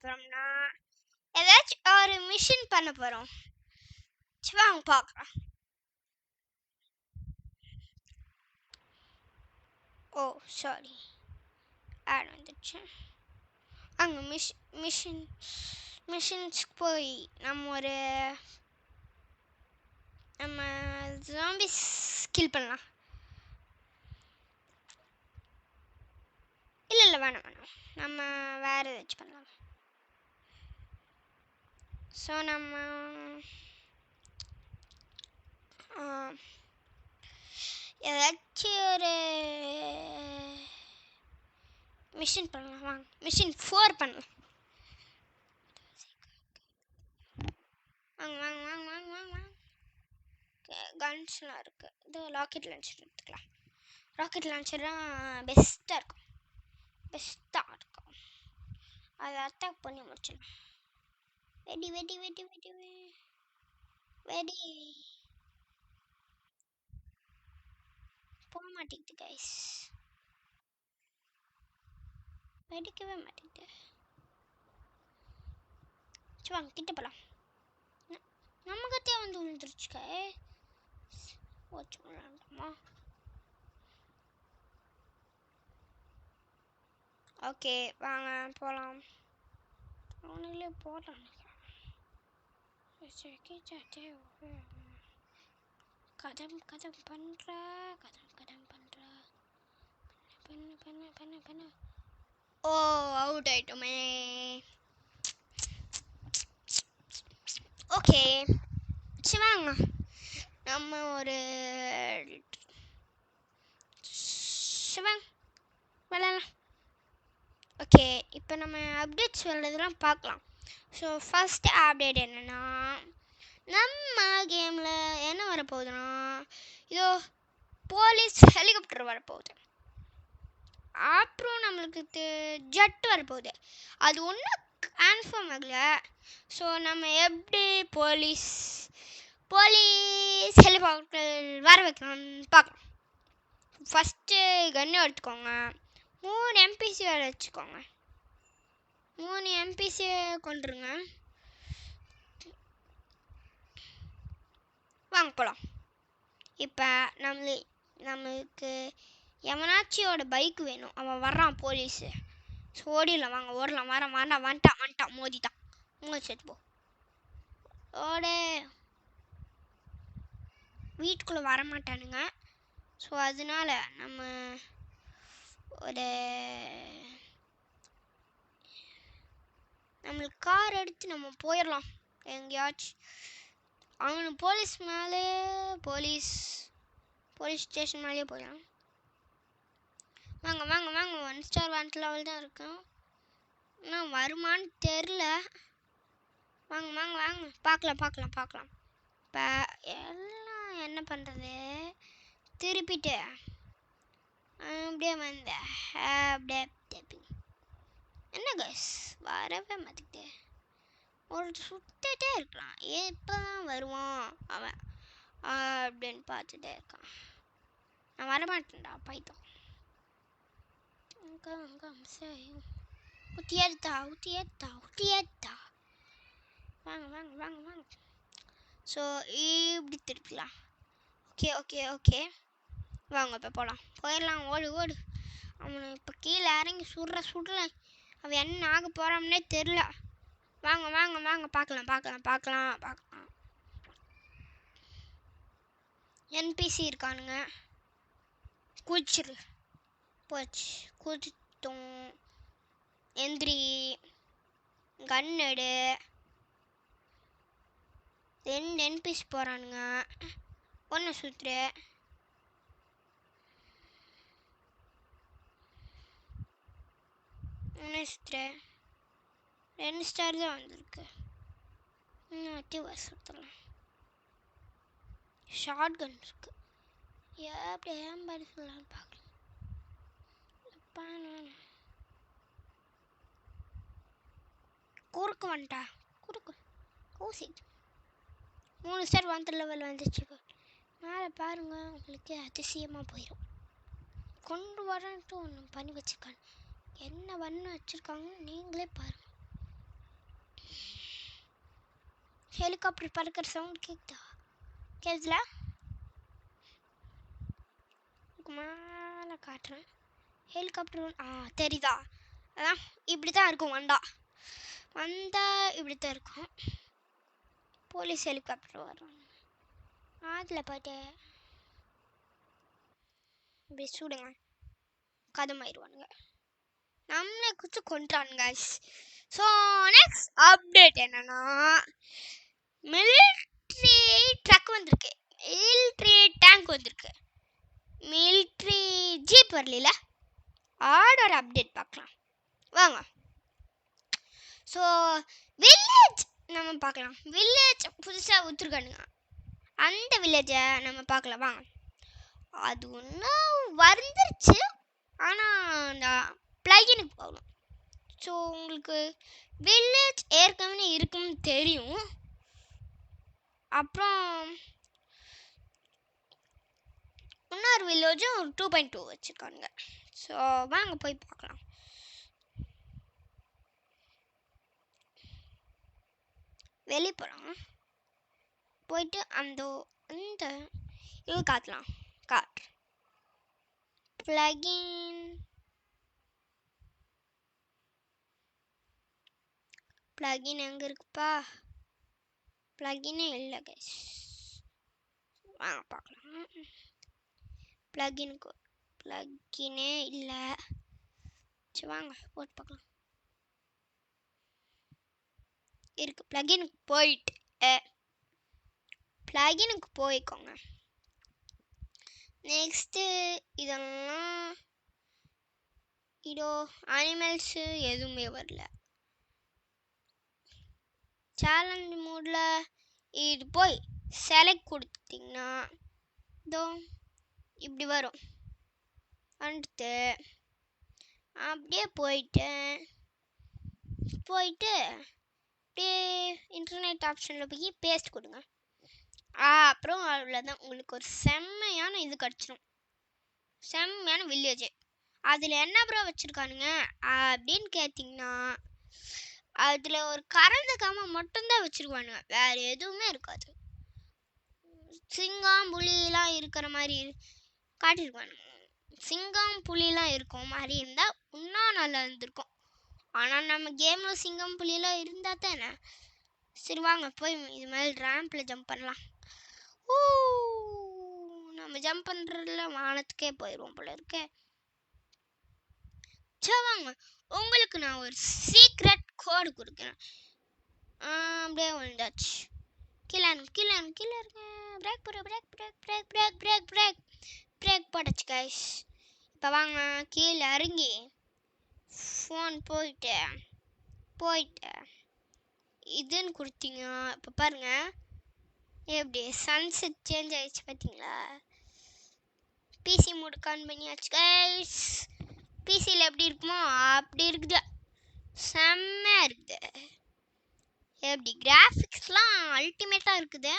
போகிறோம்னா ஏதாச்சும் ஒரு மிஷின் பண்ண போகிறோம். வாங்க பார்க்கலாம். ஓ சாரி, ஆட் வந்துடுச்சு. அங்கே மிஷின்ஸ்க்கு போய் நம்ம ஜாம்பிஸ் கில் பண்ணலாம். இல்லை வேணாம், நம்ம வேறு ஏதாச்சும் பண்ணலாம். ஸோ நம்ம ஏதாச்சும் ஒரு மிஷின் பண்ணலாம். வாங்க மிஷின் 4 பண்ணலாம். வாங்க வாங்க வாங்க வாங்க வாங்க வாங்க. கன்ஸ்லாம் இருக்குது. இது ராக்கெட் லான்ச்சர் எடுத்துக்கலாம். ராக்கெட் லான்ச்சர் தான் பெஸ்ட்டாக இருக்கும். அதை அட்டாக் பண்ணி முடிச்சிடலாம். வெடி வெடி வெடி வெடி வெடி போக மாட்டேங்குது கைஸ், வெடிக்கவே மாட்டேங்குது. வாங்க கிட்ட போகலாம். நம்ம கத்தியா வந்து விழுந்துருச்சு கைஸ். ஓச்சு விளாண்டுமா? ஓகே வாங்க போகலாம். அவனுங்களே போடலாம். கதம் கதம் பண்ணுறா, கதம் கதம் பண்ணுறா, பண்ணு பண்ணு பண்ணு பண்ணு. ஓ அவுட் ஆயிட்டோமே. ஓகே சரி வாங்க நம்ம ஒரு விளாட்லாம். ஓகே இப்போ நம்ம அப்டேட்ஸ் விளாட்றதுலாம் பார்க்கலாம். ஸோ ஃபஸ்ட்டு அப்டேட் என்னென்னா, நம்ம கேமில் என்ன வரப்போகுதுன்னா, இதோ போலீஸ் ஹெலிகாப்டர் வரப்போகுது. அப்புறம் நம்மளுக்கு ஜெட் வரப்போகுது. அது ஒன்றும் கன்ஃபார்ம் ஆகலை. ஸோ நம்ம எப்படி போலீஸ் ஹெலிகாப்டர் வர வைக்கலாம்னு பார்க்கலாம். ஃபஸ்ட்டு கன்று எடுத்துக்கோங்க. 3 NPC வேறு வச்சுக்கோங்க. 3 NPC கொண்டுருங்க. வாங்க போகலாம். இப்போ நம்மளுக்கு எவனாச்சியோட பைக் வேணும். அவன் வர்றான் போலீஸு. ஸோ ஓடிடலாம். வாங்க ஓடலாம். வந்துட்டான் மோதிட்டான். செத்து போ. வீட்டுக்குள்ளே வரமாட்டானுங்க. ஸோ அதனால நம்ம நம்மளுக்கு கார் எடுத்து நம்ம போயிடலாம் எங்கேயாச்சும். அவனு போலீஸ் ஸ்டேஷன் மேலேயே போயிடலாம். வாங்க வாங்க வாங்க. 1 ஸ்டார் 1 லெவல் தான் இருக்கும். இன்னும் வருமானு தெரில. வாங்க வாங்க வாங்க பார்க்கலாம். இப்போ எல்லாம் என்ன பண்ணுறது, திருப்பிட்டு அப்படியே அப்படியே என்ன கைஸ் வரவே மாட்டேங்குது. ஒரு சுத்திட்டே இருக்கலாம். எப்போ தான் வருவான் அவன் அப்படின்னு பார்த்துட்டே இருக்கான். நான் வரமாட்டேன்டா பைத்தம். ஊற்றி ஏத்தா. வாங்க. ஸோ இப்படி திருப்பிக்கலாம். ஓகே வாங்க இப்போ போயிடலாம். ஓடு. அவனை இப்போ கீழே இறங்கி சுடுற அவன் என்ன ஆக போகிறான்னே தெரில. வாங்க பார்க்கலாம். NPC இருக்கானுங்க. குதிச்சிட்டோம். எந்திரி கன்னெடு. 2 NPC போகிறானுங்க. ஒன்று சுத்துரு. சுத்துற 2 ஸ்டார் தான் வந்திருக்கு. சுத்தலாம். ஷார்ட் கன் இருக்கு. எப்படி ஏன் சொல்லலாம்னு பார்க்கலாம். குறுக்கு வந்துட்டா. ஊசி 3 ஸ்டார் 1 லெவல் வந்துச்சு. மேலே பாருங்க, உங்களுக்கு அதிசயமாக போயிடும். கொண்டு வரன்ட்டு ஒன்று பண்ணி வச்சுருக்காங்க. என்ன பண்ண வச்சுருக்காங்கன்னு நீங்களே பாருங்கள். ஹெலிகாப்டர் பறக்கிற சவுண்ட் கேட்குதா? கேட்கல? மேலே காட்டுறேன். ஹெலிகாப்டர் தெரியுதா? அதான் இப்படி தான் இருக்கும். வந்தா இப்படி தான் இருக்கும். போலீஸ் ஹெலிகாப்டர் வரும். அதில் போய்ட்டு இப்படி சூடுங்க, கதமாயிருவானுங்க, நம்மளே குச்சி கொண்டுறானுங்க. ஸோ நெக்ஸ்ட் அப்டேட் என்னன்னா, மிலிட்ரி ட்ரக் வந்திருக்கு, மிலிட்ரி டேங்க் வந்திருக்கு, மிலிட்ரி ஜீப் வரல. ஆடோட அப்டேட் பார்க்கலாம் வாங்க. ஸோ வில்லேஜ் நம்ம பார்க்கலாம். வில்லேஜ் புதுசாக ஊற்றுருக்கானுங்க, அந்த வில்லேஜை நம்ம பார்க்கலாம் வாங்க. அது ஒன்றும் வந்துருச்சு, ஆனால் நான் பிளகினுக்கு போகணும். ஸோ உங்களுக்கு வில்லேஜ் ஏற்கனவே இருக்குன்னு தெரியும். அப்புறம் இன்னொரு வில்லேஜும் 2.2 வச்சுருக்கானுங்க. ஸோ வாங்க போய் பார்க்கலாம். வெளியே போகலாம், போயிட்டு அந்த இது காட்டலாம். பிளகின் எங்கே இருக்குப்பா? பிளகினே இல்லை கைஸ். வாங்க பார்க்கலாம். பிளகினே இல்லை. சரி வாங்க போட்டு பார்க்கலாம். இருக்கு, பிளகினுக்கு போய்க்கோங்க. நெக்ஸ்ட்டு இதெல்லாம் அனிமல்ஸு எதுவுமே வரல. சேலஞ்ச் மோடில் இது போய் செலக்ட் கொடுத்தீங்கன்னா இப்படி வரும். வந்துட்டு அப்படியே போயிட்டு அப்படியே இன்டர்நெட் ஆப்ஷனில் போய் பேஸ்ட் கொடுங்க. அப்புறம் அவ்வளோதான், உங்களுக்கு ஒரு செம்மையான இது கிடச்சிடும், செம்மையான வில்லேஜ். அதில் என்ன ப்ரோ வச்சுருக்கானுங்க அப்படின்னு கேட்டிங்கன்னா, அதில் ஒரு கரண்ட் காம மட்டும்தான் வச்சுருக்கானுங்க, வேறு எதுவுமே இருக்காது. சிங்கம் புலிலாம் இருக்கிற மாதிரி காட்டியிருக்கானுங்க. சிங்கம் புலிலாம் இருக்கும் மாதிரி இருந்தால் இன்னும் நல்லா இருந்திருக்கும். ஆனால் நம்ம கேமில் சிங்கம் புலிலாம் இருந்தால் தானே. சரி வாங்க போய் இது மாதிரி ரேம்பில் ஜம்ப் பண்ணலாம். நம்ம ஜம்ப் பண்ணுறதுல வானத்துக்கே போயிடுவோம் போல இருக்கே. சரி வாங்க, உங்களுக்கு நான் ஒரு சீக்ரெட் கோடு கொடுக்குறேன். அப்படியே வந்தாச்சு. கீழே இருங்க. பிரேக் போட்டாச்சு கைஸ். இப்போ வாங்க கீழே இறங்கி ஃபோன் போயிட்டு இதுன்னு கொடுத்தீங்க. இப்போ பாருங்க எப்படி சன்செட் சேஞ்ச் ஆயிடுச்சு பார்த்தீங்களா? பிசி மோடு ஆன் பண்ணியாச்சு கைஸ். பிசியில் எப்படி இருக்குமோ அப்படி இருக்குது, செம்மையாக இருக்குது. எப்படி கிராஃபிக்ஸ்லாம் அல்டிமேட்டாக இருக்குது.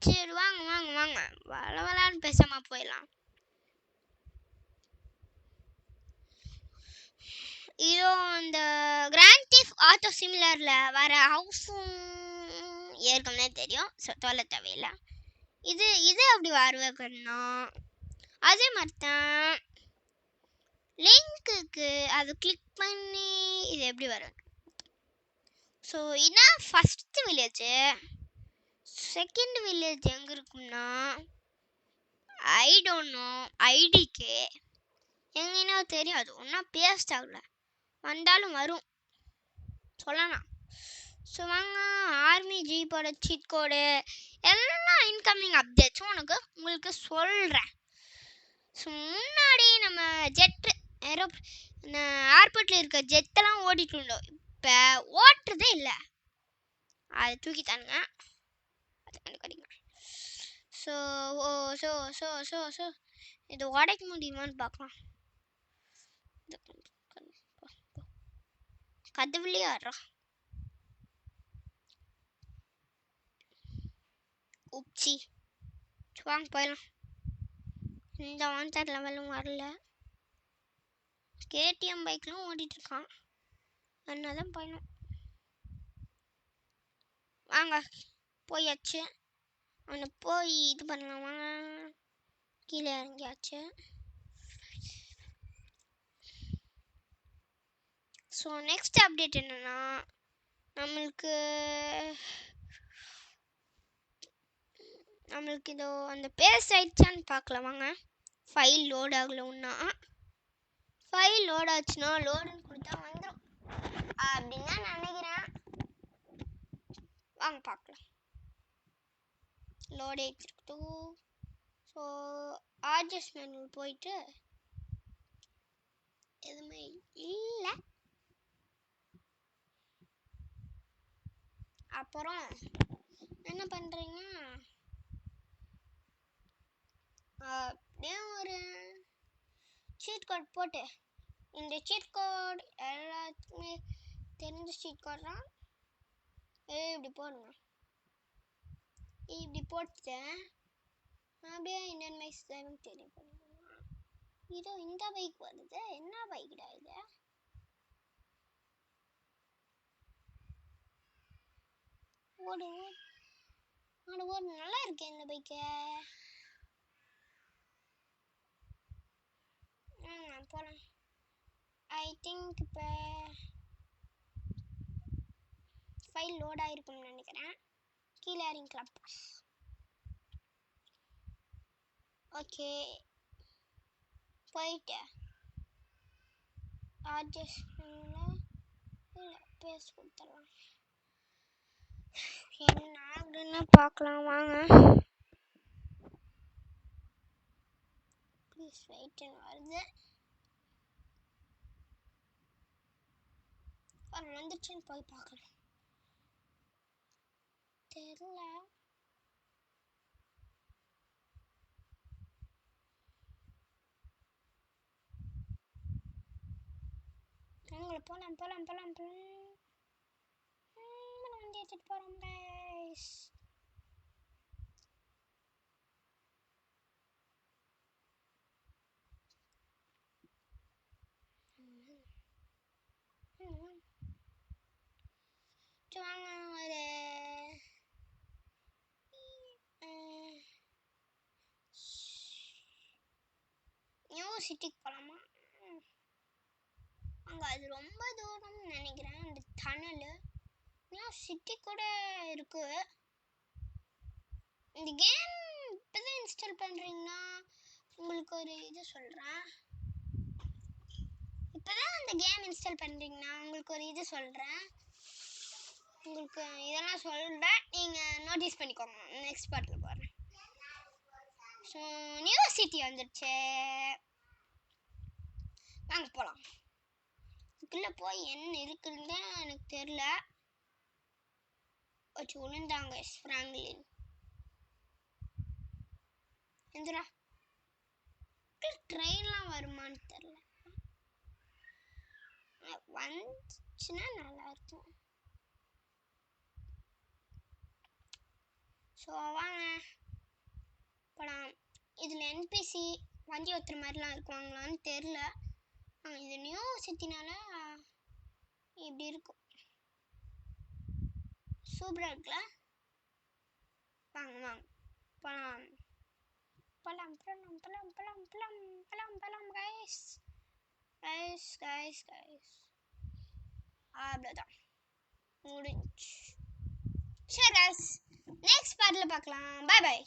சரி வாங்க வளவலான்னு பேசாமல் போயிடலாம். இதோ இந்த கிராண்ட் தீஃப் ஆட்டோ சிமிலரில் வர ஹவுஸும் ஏற்கனவே தெரியும், ஸோ சொல்ல தேவையில்லை. இது அப்படி வருவேன்னா அதே மாதிரி தான் லிங்க்குக்கு அதை கிளிக் பண்ணி இது எப்படி வரும். ஸோ இதான் ஃபஸ்ட்டு வில்லேஜு. செகண்ட் வில்லேஜ் எங்கே இருக்கும்னா ஐ டோன்ட் நோ, ஐடிக்கு எங்கன்னா தெரியாது, ஒன்றா பேஸ்ட் ஆகல, வந்தாலும் வரும் சொல்லலாம். ஸோ வாங்க ஆர்மி ஜீப்போட சீட் கோடு எல்லாம் இன்கமிங் அப்டேட்ஸும் உங்களுக்கு சொல்கிறேன். ஸோ முன்னாடி நம்ம ஏர்போர்ட்டில் இருக்க ஜெட்டெல்லாம் ஓடிட்டு இருந்தோம், இப்போ ஓட்டுறதே இல்லை, அதை தூக்கித்தானுங்க, அதை கண்டுக்காதீங்க. ஸோ இது உடைக்க முடியுமான்னு பார்க்கலாம். கதவுலேயே ஆடுறோம். உப்சி வாங்க போயிடலாம். இந்த வான்சர் லெவலும் வரல, கேடிஎம் பைக்லாம் ஓடிட்டுருக்கான், அதனால தான் போயிடணும். வாங்க போயாச்சு. அவனை போய் இது பண்ணலாமா? கீழே இறங்கியாச்சு. ஸோ நெக்ஸ்ட் அப்டேட் என்னன்னா, நம்மளுக்கு இதோ அந்த பேஸ் ஆயிடுச்சான்னு பார்க்கலாம் வாங்க. ஃபைல் லோட் ஆகல ஒன்றா. ஃபைல் லோட் ஆச்சுன்னா லோடுன்னு கொடுத்தா வந்துடும் அப்படின்னு தான் நினைக்கிறேன். வாங்க பார்க்கலாம். லோட் ஆகிடுச்சிருக்கட்டும். ஸோ ஆர்ஜிஎஸ் மெனு போயிட்டு எதுவுமே இல்லை. அப்புறம் என்ன பண்ணுறீங்க, அப்படியே ஒரு சீட் கோட் போட்டு, இந்த சீட் கோட் எல்லாத்துக்குமே தெரிஞ்ச சீட் கோட் தான். இப்படி போடுங்க. இப்படி போட்டு அப்படியே இந்தியன் மைக்ஸ் டிரைவிங் தெரியும் பண்ணுங்க. இதோ இந்த பைக் வருது. என்ன பைக்டா இது? ஓடு ஓடு ஓடு, நல்லா இருக்கு இந்த பைக்கு. போகலாம். ஐ திங்க் இப்போ ஃபைல் லோட் ஆகிருக்கும்னு நினைக்கிறேன். கீழே இறங்கிக்கலாம். ஓகே, போயிட்டு அட்ஜஸ்ட்மெண்ட்ல இல்லை பேஸ் கொடுத்துடலாம். என்ன ஆகுதுன்னு பார்க்கலாம் வாங்க. ப்ளீஸ் வெயிட்னு வருது. வந்துச்சுன்னு போய் பார்க்கலாம். தெரியல. போலாம் போலாம் போலாம் போலாம். வண்டி எடுத்துட்டு போறோம் guys. வாங்க ஒரு நியூ சிட்டிக்கு போகலாமா? அங்கே அது ரொம்ப தூரம்னு நினைக்கிறேன். அந்த டனல் நியூ சிட்டி கூட இருக்கு. இந்த கேம் இப்போதான் இன்ஸ்டால் பண்ணுறீங்கன்னா உங்களுக்கு ஒரு இது சொல்கிறேன். இப்போதான் அந்த கேம் இன்ஸ்டால் பண்ணுறீங்கன்னா உங்களுக்கு ஒரு இது சொல்கிறேன். உங்களுக்கு இதெல்லாம் சொல்கிறேன், நீங்கள் நோட்டீஸ் பண்ணிக்கோங்க. நெக்ஸ்ட் பார்ட்டில் போகிறேன். ஸோ நியூ சிட்டி வந்துடுச்சு. வாங்க போகலாம். இதுக்குள்ளே போய் என்ன இருக்குன்னு எனக்கு தெரில. வச்சு விழுந்தாங்க ஃப்ராங்க்லின். எந்திரா ட்ரெயின்லாம் வருமானு தெரில. வந்துச்சுன்னா நல்லா இருக்கும். ஸோ வாங்க போகலாம். இதில் என்பிசி வண்டி ஒத்துற மாதிரிலாம் இருக்குவாங்களான்னு தெரில. இது நியூ சிட்டினால இப்படி இருக்கும். சூப்பராக இருக்குல்ல? வாங்க வாங்க போகலாம் போகலாம் போகலாம் போகலாம் போகலாம் போகலாம் போகலாம் போகலாம் கைஸ் கைஸ் கைஸ் கைஸ். அவ்வளோதான் முடிஞ்சு. சரி கைஸ், நெக்ஸ்ட் பார்ட்டில் பார்க்கலாம். பாய் பாய்.